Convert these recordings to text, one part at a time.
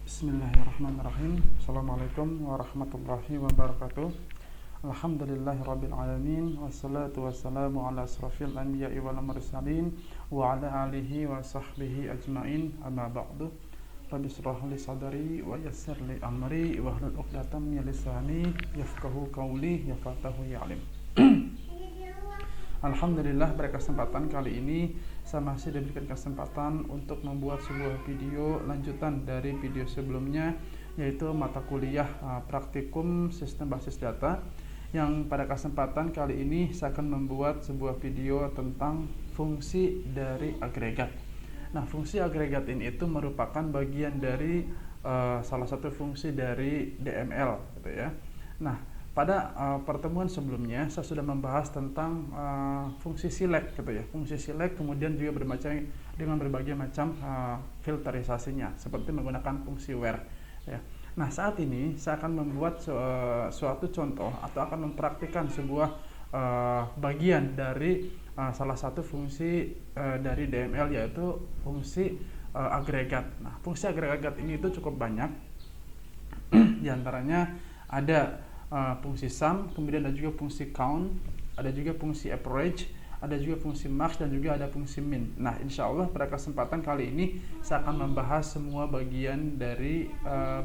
Bismillahirrahmanirrahim. Assalamualaikum warahmatullahi wabarakatuh. Alhamdulillahirabbil alamin wassalatu wassalamu ala asrofil anbiya'i wal mursalin wa ala alihi wa sahbihi ajmain. Amma ba'du. Rabbi shrah li sadri wa yassir li amri wahlul 'uqdatam min lisani yafqahu qawli yafqahu ya'lam. Alhamdulillah, pada kesempatan kali ini saya masih diberikan kesempatan untuk membuat sebuah video lanjutan dari video sebelumnya, yaitu mata kuliah praktikum sistem basis data, yang pada kesempatan kali ini saya akan membuat sebuah video tentang fungsi dari agregat. Nah, fungsi agregat ini itu merupakan bagian dari salah satu fungsi dari DML gitu ya. Nah, pada pertemuan sebelumnya saya sudah membahas tentang fungsi select gitu ya. Fungsi select kemudian juga dengan berbagai macam filterisasinya, seperti menggunakan fungsi where ya. Nah, saat ini saya akan membuat suatu contoh atau akan mempraktikkan sebuah bagian dari salah satu fungsi dari DML, yaitu fungsi agregat. Nah, fungsi agregat ini itu cukup banyak. Di antaranya ada fungsi sum, kemudian ada juga fungsi count, ada juga fungsi average, ada juga fungsi max, dan juga ada fungsi min. Nah, insya Allah pada kesempatan kali ini saya akan membahas semua bagian dari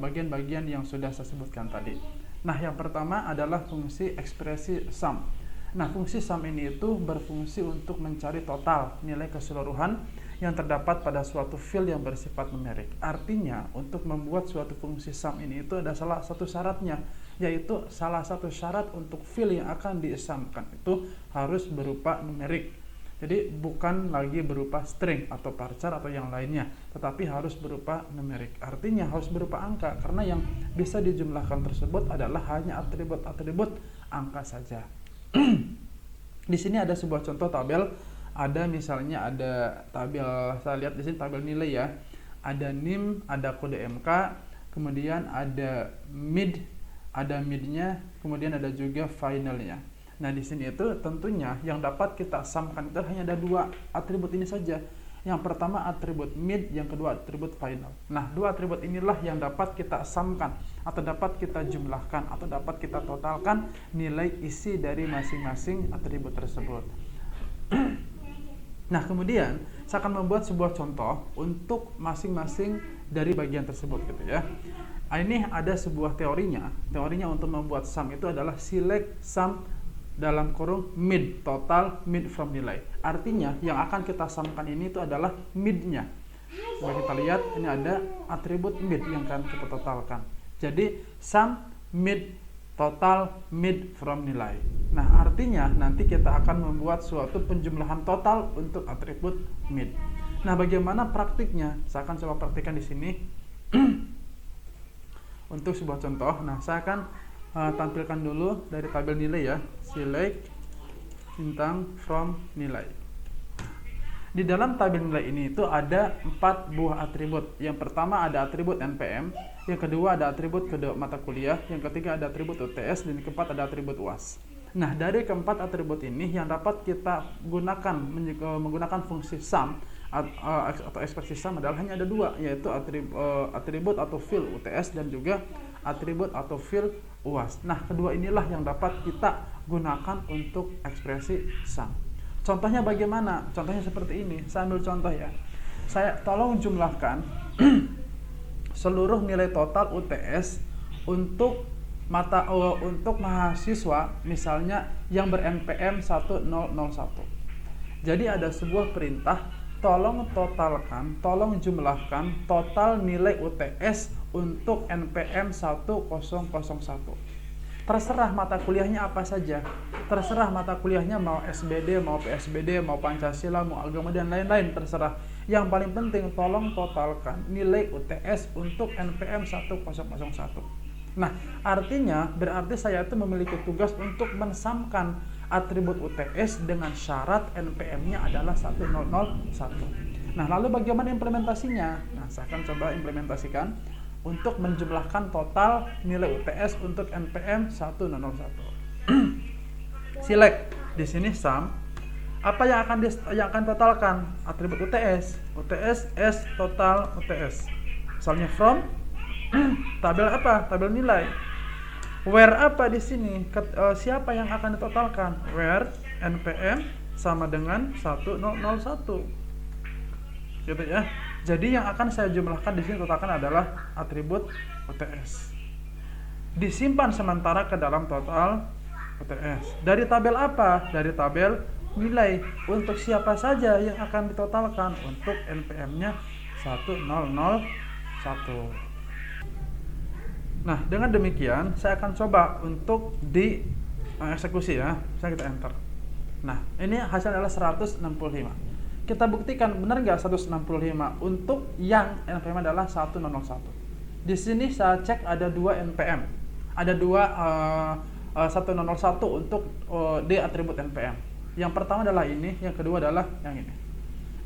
bagian-bagian yang sudah saya sebutkan tadi. Nah, yang pertama adalah fungsi ekspresi sum. Nah, fungsi sum ini itu berfungsi untuk mencari total nilai keseluruhan yang terdapat pada suatu field yang bersifat numerik. Artinya, untuk membuat suatu fungsi sum ini itu ada salah satu syaratnya, yaitu salah satu syarat untuk field yang akan disumkan itu harus berupa numerik. Jadi bukan lagi berupa string atau varchar atau yang lainnya, tetapi harus berupa numerik. Artinya harus berupa angka, karena yang bisa dijumlahkan tersebut adalah hanya atribut-atribut angka saja. Di sini ada sebuah contoh tabel. Ada misalnya ada tabel, saya lihat di sini tabel nilai ya. Ada NIM, ada kode MK, kemudian ada midnya, kemudian ada juga finalnya. Nah, di sini itu tentunya yang dapat kita sumkan itu hanya ada dua atribut ini saja. Yang pertama atribut mid, yang kedua atribut final. Nah, dua atribut inilah yang dapat kita sumkan atau dapat kita jumlahkan atau dapat kita totalkan nilai isi dari masing-masing atribut tersebut. Nah, kemudian saya akan membuat sebuah contoh untuk masing-masing dari bagian tersebut gitu ya. Ini ada sebuah teorinya. Teorinya untuk membuat sum itu adalah select sum dalam kurung mid, total mid from nilai. Artinya yang akan kita sumkan ini itu adalah midnya. Coba kita lihat, ini ada atribut mid yang akan kita totalkan. Jadi sum mid total mid from nilai. Nah, artinya nanti kita akan membuat suatu penjumlahan total untuk atribut mid. Nah, bagaimana praktiknya? Saya akan coba praktikkan di sini untuk sebuah contoh. Nah, saya akan tampilkan dulu dari tabel nilai ya. Select bintang from nilai. Di dalam tabel nilai ini itu ada 4 buah atribut. Yang pertama ada atribut NPM, yang kedua ada atribut kode mata kuliah, yang ketiga ada atribut UTS, dan yang keempat ada atribut UAS. Nah, dari keempat atribut ini yang dapat kita gunakan menggunakan fungsi sum atau ekspresi sum adalah hanya ada dua, yaitu atribut atau field UTS dan juga atribut atau field UAS. Nah, kedua inilah yang dapat kita gunakan untuk ekspresi sum. Contohnya bagaimana? Contohnya seperti ini. Saya ambil contoh ya. Saya tolong jumlahkan seluruh nilai total UTS untuk mahasiswa misalnya yang ber-NPM 1001. Jadi ada sebuah perintah, tolong totalkan, tolong jumlahkan total nilai UTS untuk NPM 1001. Terserah mata kuliahnya apa saja. Terserah mata kuliahnya mau SBD, mau PSBD, mau Pancasila, mau agama, dan lain-lain, terserah. Yang paling penting tolong totalkan nilai UTS untuk NPM 1001. Nah, artinya berarti saya itu memiliki tugas untuk mensumkan atribut UTS dengan syarat NPM-nya adalah 1001. Nah, lalu bagaimana implementasinya? Nah, saya akan coba implementasikan untuk menjumlahkan total nilai UTS untuk NPM 1001. Select di sini sum. Apa yang akan totalkan? Atribut UTS. UTS S total UTS. Misalnya from Tabel apa? Tabel nilai. Where apa di sini? Siapa yang akan ditotalkan? Where NPM sama dengan 1001. Gitu ya. Jadi yang akan saya jumlahkan di sini totalkan adalah atribut UTS. Disimpan sementara ke dalam total UTS. Dari tabel apa? Dari tabel nilai. Untuk siapa saja yang akan ditotalkan? Untuk NPM-nya 1001. Nah, dengan demikian saya akan coba untuk di eksekusi ya. Saya kita enter. Nah, ini hasilnya adalah 165. Kita buktikan benar nggak 165 untuk yang NPM adalah 1001. Di sini saya cek ada 2 NPM. Ada 1001 untuk di atribut NPM. Yang pertama adalah ini, yang kedua adalah yang ini.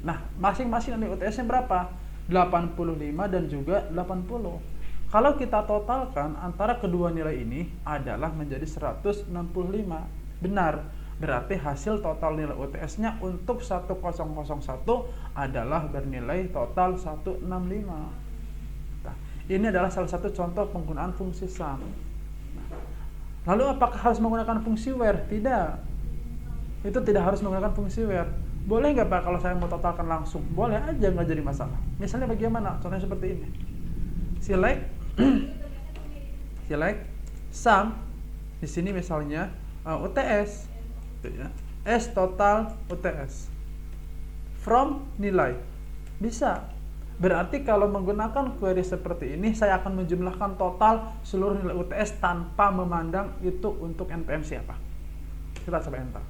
Nah, masing-masing nilai UTS-nya berapa? 85 dan juga 80. Kalau kita totalkan antara kedua nilai ini adalah menjadi 165. Benar. Berarti hasil total nilai UTS-nya untuk 1001 adalah bernilai total 165. Nah, ini adalah salah satu contoh penggunaan fungsi sum. Nah, lalu apakah harus menggunakan fungsi where? Tidak. Itu tidak harus menggunakan fungsi where. Boleh nggak Pak kalau saya mau totalkan langsung? Boleh aja, nggak jadi masalah. Misalnya bagaimana? Contohnya seperti ini. Select sum. Di sini misalnya UTS, ya. S total UTS from nilai. Bisa. Berarti kalau menggunakan query seperti ini, saya akan menjumlahkan total seluruh nilai UTS tanpa memandang itu untuk NPM siapa. Kita coba enter.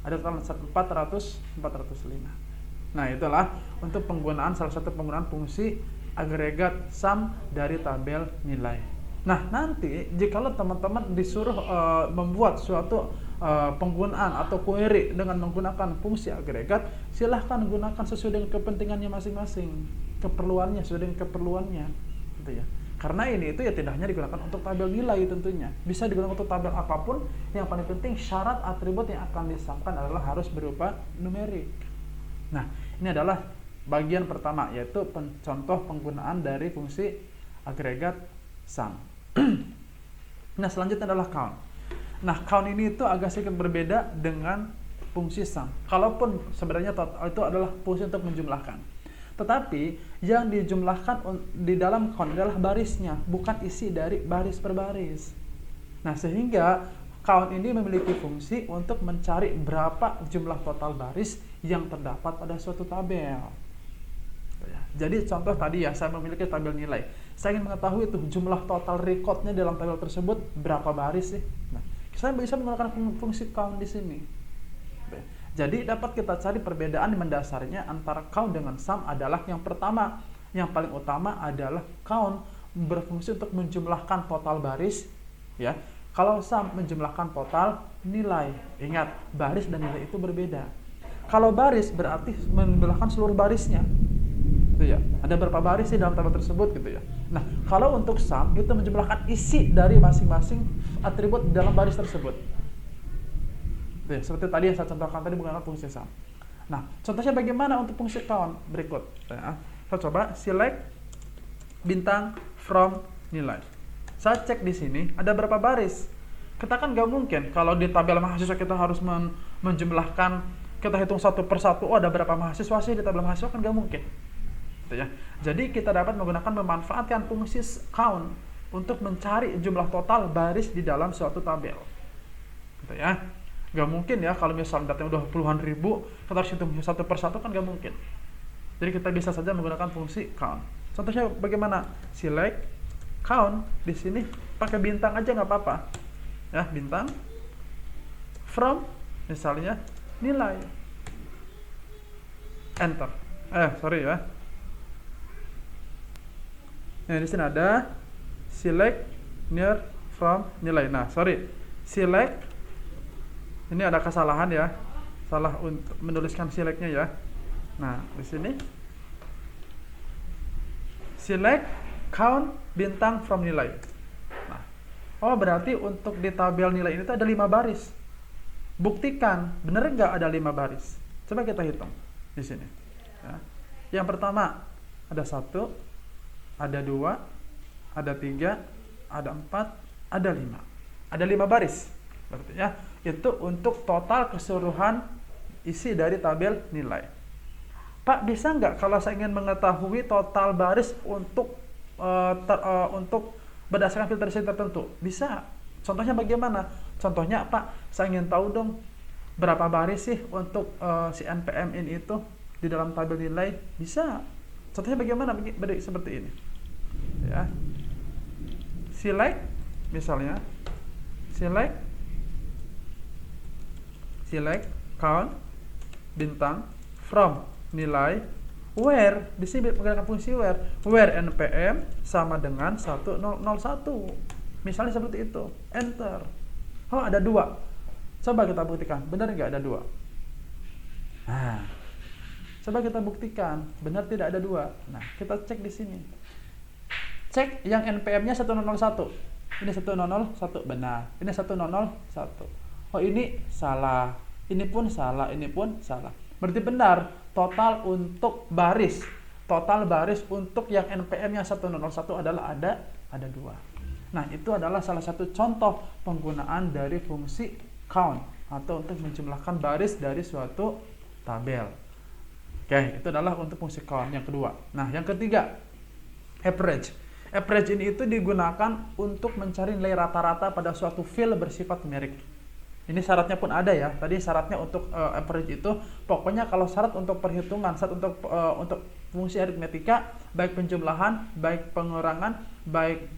Ada total 405. Nah, itulah untuk penggunaan salah satu penggunaan fungsi agregat sum dari tabel nilai. Nah, nanti jikalau teman-teman disuruh membuat suatu penggunaan atau query dengan menggunakan fungsi agregat, silahkan gunakan sesuai dengan kepentingannya masing-masing, keperluannya sesuai dengan keperluannya, gitu ya. Karena ini itu ya tidak hanya digunakan untuk tabel nilai tentunya, bisa digunakan untuk tabel apapun. Yang paling penting syarat atribut yang akan disampaikan adalah harus berupa numerik. Nah, ini adalah bagian pertama, yaitu contoh penggunaan dari fungsi agregat sum. Nah, selanjutnya adalah count. Nah, count ini itu agak sedikit berbeda dengan fungsi sum. Kalaupun sebenarnya itu adalah fungsi untuk menjumlahkan. Tetapi yang dijumlahkan di dalam count adalah barisnya, bukan isi dari baris per baris. Nah, sehingga count ini memiliki fungsi untuk mencari berapa jumlah total baris yang terdapat pada suatu tabel. Jadi contoh tadi ya, saya memiliki tabel nilai. Saya ingin mengetahui itu jumlah total recordnya dalam tabel tersebut berapa baris sih. Nah, saya bisa menggunakan fungsi count di sini. Jadi dapat kita cari perbedaan mendasarnya antara count dengan sum adalah yang pertama, yang paling utama adalah count berfungsi untuk menjumlahkan total baris, ya. Kalau sum menjumlahkan total nilai. Ingat, baris dan nilai itu berbeda. Kalau baris berarti menjumlahkan seluruh barisnya. Gitu ya. Ada berapa baris sih dalam tabel tersebut gitu ya. Nah, kalau untuk sum itu menjumlahkan isi dari masing-masing atribut dalam baris tersebut. Ya, seperti tadi yang saya contohkan tadi menggunakan fungsi sum. Nah, contohnya bagaimana untuk fungsi count berikut. Ya, kita coba select bintang from nilai. Saya cek di sini ada berapa baris. Kita kan nggak mungkin kalau di tabel mahasiswa kita harus menjumlahkan, kita hitung satu persatu. Oh, ada berapa mahasiswa sih di tabel mahasiswa, kan nggak mungkin. Gitu ya. Jadi kita dapat memanfaatkan fungsi count untuk mencari jumlah total baris di dalam suatu tabel. Gitu ya. Gak mungkin ya kalau misalnya datanya udah puluhan ribu, kita harus hitung satu persatu, kan gak mungkin. Jadi kita bisa saja menggunakan fungsi count. Contohnya bagaimana? Select count, di sini pakai bintang aja nggak apa-apa. Ya, bintang from misalnya nilai. Enter. Sorry ya. Nah, di sini ada select near from nilai. Nah, sorry. Select, ini ada kesalahan ya. Salah untuk menuliskan selectnya ya. Nah, di sini select count bintang from nilai. Nah, oh berarti untuk di tabel nilai ini tuh ada 5 baris. Buktikan, bener nggak ada 5 baris? Coba kita hitung di sini. Ya. Yang pertama ada 1, ada 2, ada 3, ada 4, ada 5. Ada 5 baris. Berarti ya, itu untuk total keseluruhan isi dari tabel nilai. Pak, bisa nggak kalau saya ingin mengetahui total baris untuk berdasarkan filtrasi tertentu? Bisa. Contohnya bagaimana? Contohnya, Pak, saya ingin tahu dong berapa baris sih untuk si NPM ini itu di dalam tabel nilai. Bisa. Contohnya bagaimana? Seperti ini. Ya. Select, misalnya, select count bintang from nilai where, di sini menggunakan fungsi where npm sama dengan 1001, misalnya seperti itu, enter. Oh, ada 2, coba kita buktikan, benar nggak ada 2? Nah, coba kita buktikan, benar tidak ada 2. Nah, kita cek di sini, cek yang npm-nya 101, ini 101, benar, ini 101. Oh, ini salah, ini pun salah, ini pun salah. Berarti benar, total untuk baris, total baris untuk yang NPM yang 101 adalah ada 2. Nah, itu adalah salah satu contoh penggunaan dari fungsi count atau untuk menjumlahkan baris dari suatu tabel. Oke, itu adalah untuk fungsi count yang kedua. Nah, yang ketiga, average. Average ini itu digunakan untuk mencari nilai rata-rata pada suatu field bersifat numerik. Ini syaratnya pun ada ya. Tadi syaratnya untuk average itu, pokoknya kalau syarat untuk perhitungan, syarat untuk fungsi aritmetika, baik penjumlahan, baik pengurangan, baik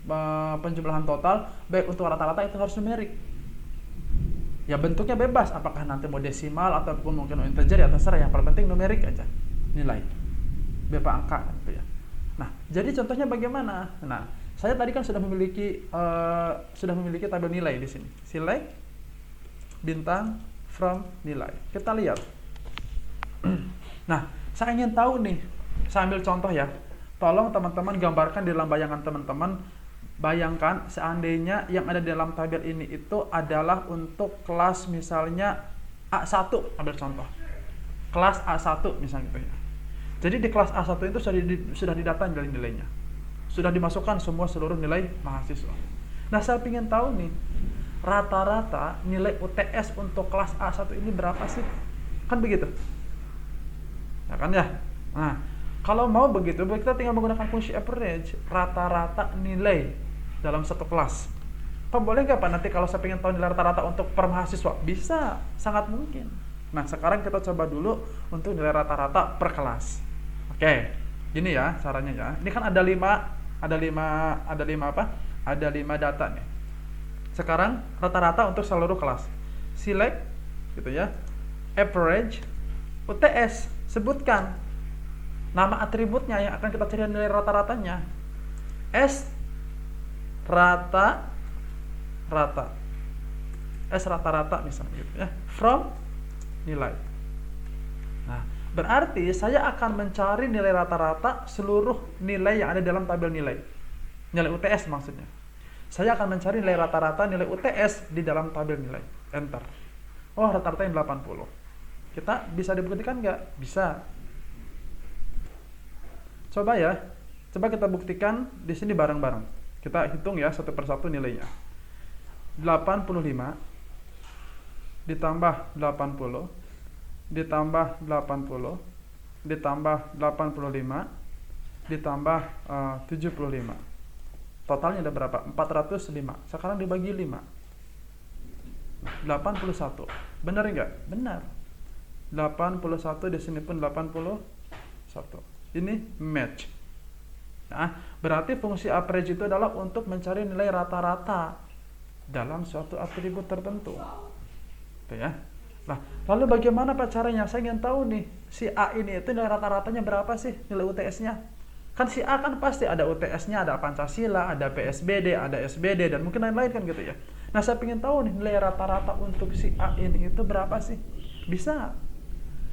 penjumlahan total, baik untuk rata-rata itu harus numerik. Ya bentuknya bebas, apakah nanti mau desimal ataupun mungkin integer ya terserah, yang paling penting numerik aja, nilai, berupa angka gitu ya. Nah, jadi contohnya bagaimana? Nah, saya tadi kan sudah memiliki tabel nilai di sini. Select bintang from nilai. Kita lihat. Nah, saya ingin tahu nih. Saya ambil contoh ya. Tolong teman-teman gambarkan di dalam bayangan teman-teman. Bayangkan seandainya yang ada di dalam tabel ini itu adalah untuk kelas misalnya A1, ambil contoh. Kelas A1 misalnya gitu ya. Jadi di kelas A1 itu sudah didata nilai-nilainya. Sudah dimasukkan semua seluruh nilai mahasiswa. Nah, saya ingin tahu nih, rata-rata nilai UTS untuk kelas A1 ini berapa sih? Kan begitu? Ya kan ya? Nah, kalau mau begitu, kita tinggal menggunakan fungsi average, rata-rata nilai dalam satu kelas. Pak, boleh nggak Pak nanti kalau saya ingin tahu nilai rata-rata untuk per mahasiswa? Bisa, sangat mungkin. Nah, sekarang kita coba dulu untuk nilai rata-rata per kelas. Oke, gini ya caranya ya. Ini kan ada 5 data nih. Sekarang rata-rata untuk seluruh kelas. Select gitu ya. Average UTS, sebutkan nama atributnya yang akan kita cari nilai rata-ratanya. S rata-rata. S rata-rata misalnya gitu ya. From nilai. Nah, berarti saya akan mencari nilai rata-rata seluruh nilai yang ada dalam tabel nilai. Nilai UTS maksudnya. Saya akan mencari nilai rata-rata nilai UTS di dalam tabel nilai. Enter. Oh, rata-rata yang 80. Kita bisa dibuktikan nggak? Bisa. Coba ya. Coba kita buktikan di sini bareng-bareng. Kita hitung ya satu persatu nilainya. 85 ditambah 80 ditambah 80 ditambah 85 ditambah 75. Totalnya ada berapa? 405. Sekarang dibagi 5. 81. Benar enggak? Benar. 81 di sini pun 81. Ini match. Nah, berarti fungsi average itu adalah untuk mencari nilai rata-rata dalam suatu atribut tertentu. Itu ya. Nah, lalu bagaimana Pak caranya? Saya ingin tahu nih, si A ini itu nilai rata-ratanya berapa sih nilai UTS-nya? Kan si A kan pasti ada UTS-nya, ada Pancasila, ada PSBD, ada SBD, dan mungkin lain-lain kan gitu ya. Nah, saya ingin tahu nih nilai rata-rata untuk si A ini itu berapa sih? Bisa.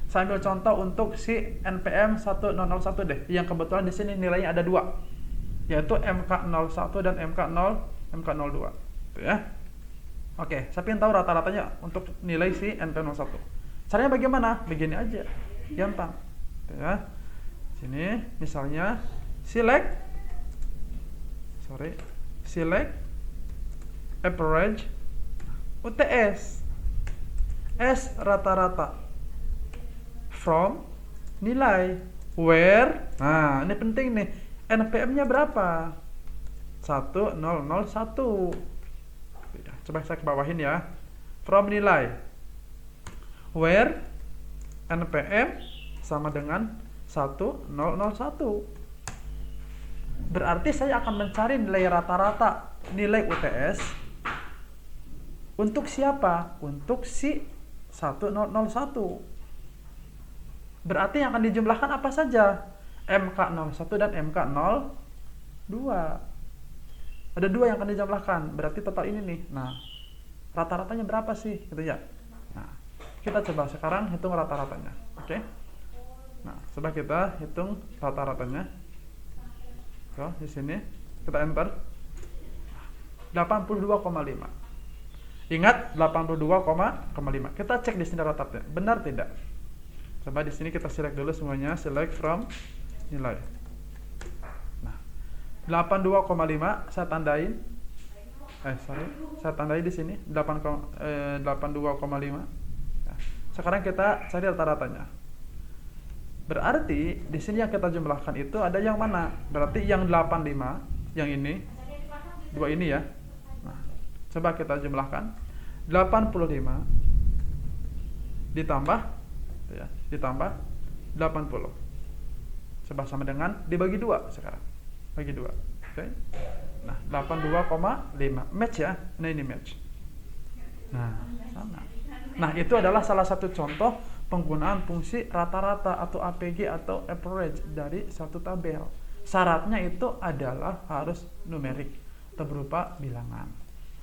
Saya ambil contoh untuk si NPM 101 deh, yang kebetulan di sini nilainya ada 2, yaitu MK01 dan MK02. Itu ya. Oke, saya ingin tahu rata-ratanya untuk nilai si NPM01. Caranya bagaimana? Begini aja, gampang. Itu ya. Sini misalnya select select average UTS, S rata-rata, from nilai, where, nah ini penting nih, NPM-nya berapa? 1001. Coba saya bawahin ya, from nilai, where NPM sama dengan 1001. Berarti saya akan mencari nilai rata-rata, nilai UTS untuk siapa? Untuk si 1001. Berarti yang akan dijumlahkan apa saja? MK01 dan MK02. Ada dua yang akan dijumlahkan, berarti total ini nih. Nah, rata-ratanya berapa sih? Gitu ya. Nah, kita coba sekarang hitung rata-ratanya. Oke? Nah, coba kita hitung rata-ratanya. So, di sini kita enter 82,5. Ingat 82,5. Kita cek di sini rata-ratanya. Benar tidak? Coba di sini kita select dulu semuanya, select from nilai. Nah, 82,5 saya tandain. Saya tandai di sini 82,5. Nah, sekarang kita cari rata-ratanya. Berarti di sini yang kita jumlahkan itu ada yang mana? Berarti yang 85, yang ini, dua ini ya. Nah, coba kita jumlahkan. 85 ditambah ya, ditambah 80. Coba sama dengan dibagi 2 sekarang. Bagi 2. Oke. Nah, 82,5 match ya. Nah, ini match. Nah, sama. Nah, itu adalah salah satu contoh penggunaan fungsi rata-rata atau APG atau average dari satu tabel. Syaratnya itu adalah harus numerik atau berupa bilangan.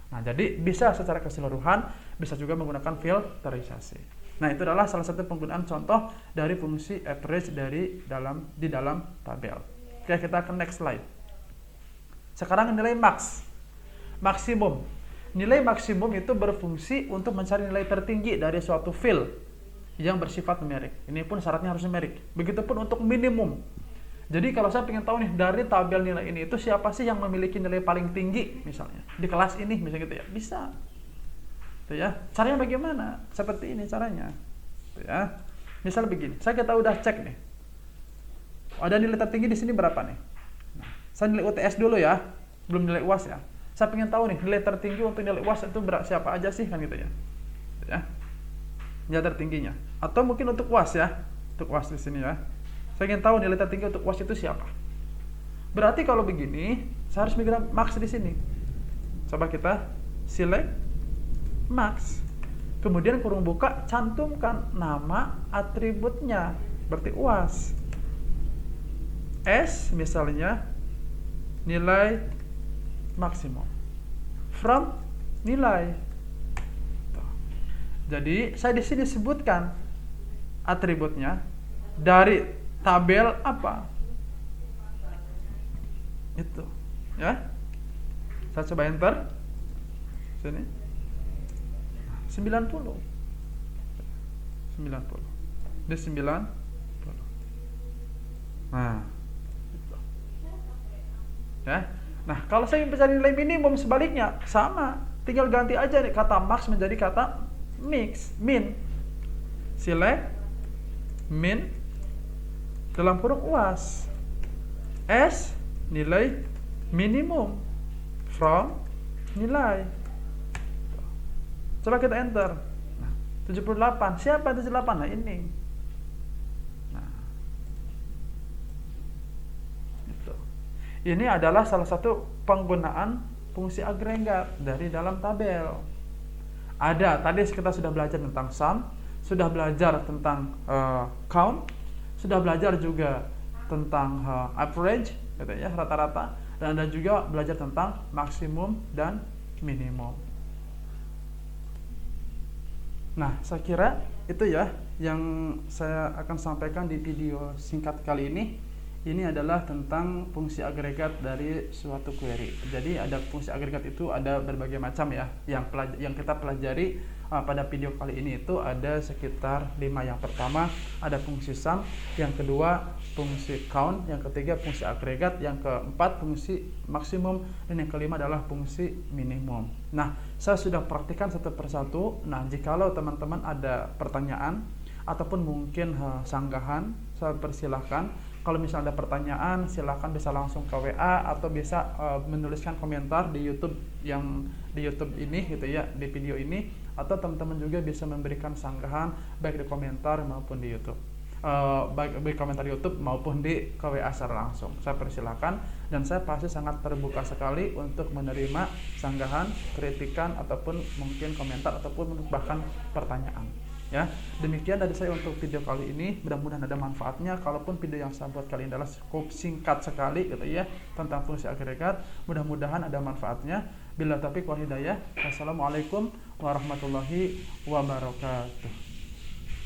Nah, jadi bisa secara keseluruhan, bisa juga menggunakan filterisasi. Nah, itu adalah salah satu penggunaan contoh dari fungsi average di dalam tabel. Oke, kita ke next slide. Sekarang nilai maksimum. Nilai maksimum itu berfungsi untuk mencari nilai tertinggi dari suatu field yang bersifat numerik. Ini pun syaratnya harus numerik. Begitupun untuk minimum. Jadi kalau saya ingin tahu nih dari tabel nilai ini itu siapa sih yang memiliki nilai paling tinggi misalnya di kelas ini misalnya gitu ya. Bisa. Tuh ya. Caranya bagaimana? Seperti ini caranya. Tuh ya. Misal begini, kita udah cek nih. Ada nilai tertinggi di sini berapa nih? Nah, saya nilai UTS dulu ya, belum nilai UAS ya. Saya ingin tahu nih nilai tertinggi untuk nilai UAS itu siapa aja sih kan gitu ya. Tuh ya. Nilai tertingginya, atau mungkin untuk UAS ya, untuk UAS di sini ya. Saya ingin tahu nilai tertinggi untuk UAS itu siapa. Berarti kalau begini, saya harus mikir max di sini. Coba kita select max, kemudian kurung buka, cantumkan nama atributnya, berarti UAS. S misalnya nilai maksimum, from nilai. Jadi saya di sini sebutkan atributnya dari tabel apa. Itu, ya. Saya coba enter. Sini. 90. Ini 90. Nah, gitu. Ya. Nah, kalau saya ingin mencari nilai minimum sebaliknya, sama. Tinggal ganti aja nih kata max menjadi kata min. Select min dalam kurung UAS. S nilai minimum from nilai. Coba kita enter. Nah, 78. Siapa 78? Nah, ini. Nah. Itu. Ini adalah salah satu penggunaan fungsi agregat dari dalam tabel. Ada, tadi kita sudah belajar tentang sum, sudah belajar tentang count, sudah belajar juga tentang average, gitu ya, rata-rata, dan ada juga belajar tentang maksimum dan minimum. Nah, saya kira itu ya yang saya akan sampaikan di video singkat kali ini. ini adalah tentang fungsi agregat dari suatu query. Jadi ada fungsi agregat itu ada berbagai macam ya. Yang kita pelajari pada video kali ini itu ada sekitar 5. Yang pertama ada fungsi sum, yang kedua fungsi count, yang ketiga fungsi agregat, yang keempat fungsi maksimum, dan yang kelima adalah fungsi minimum. Nah, saya sudah praktikkan satu persatu. Nah, jikalau teman-teman ada pertanyaan ataupun mungkin sanggahan, saya persilahkan. Kalau misalnya ada pertanyaan, silahkan bisa langsung ke WA atau bisa menuliskan komentar di YouTube ini gitu ya, di video ini, atau teman-teman juga bisa memberikan sanggahan baik di komentar maupun di YouTube. Baik di komentar YouTube maupun di ke WA secara langsung. Saya persilahkan, dan saya pasti sangat terbuka sekali untuk menerima sanggahan, kritikan ataupun mungkin komentar ataupun bahkan pertanyaan. Ya, demikian dari saya untuk video kali ini. Mudah-mudahan ada manfaatnya. Kalaupun video yang saya buat kali ini adalah cukup singkat sekali gitu ya, tentang fungsi agregat, mudah-mudahan ada manfaatnya. Bila taufiq wal hidayah. Wassalamualaikum warahmatullahi wabarakatuh.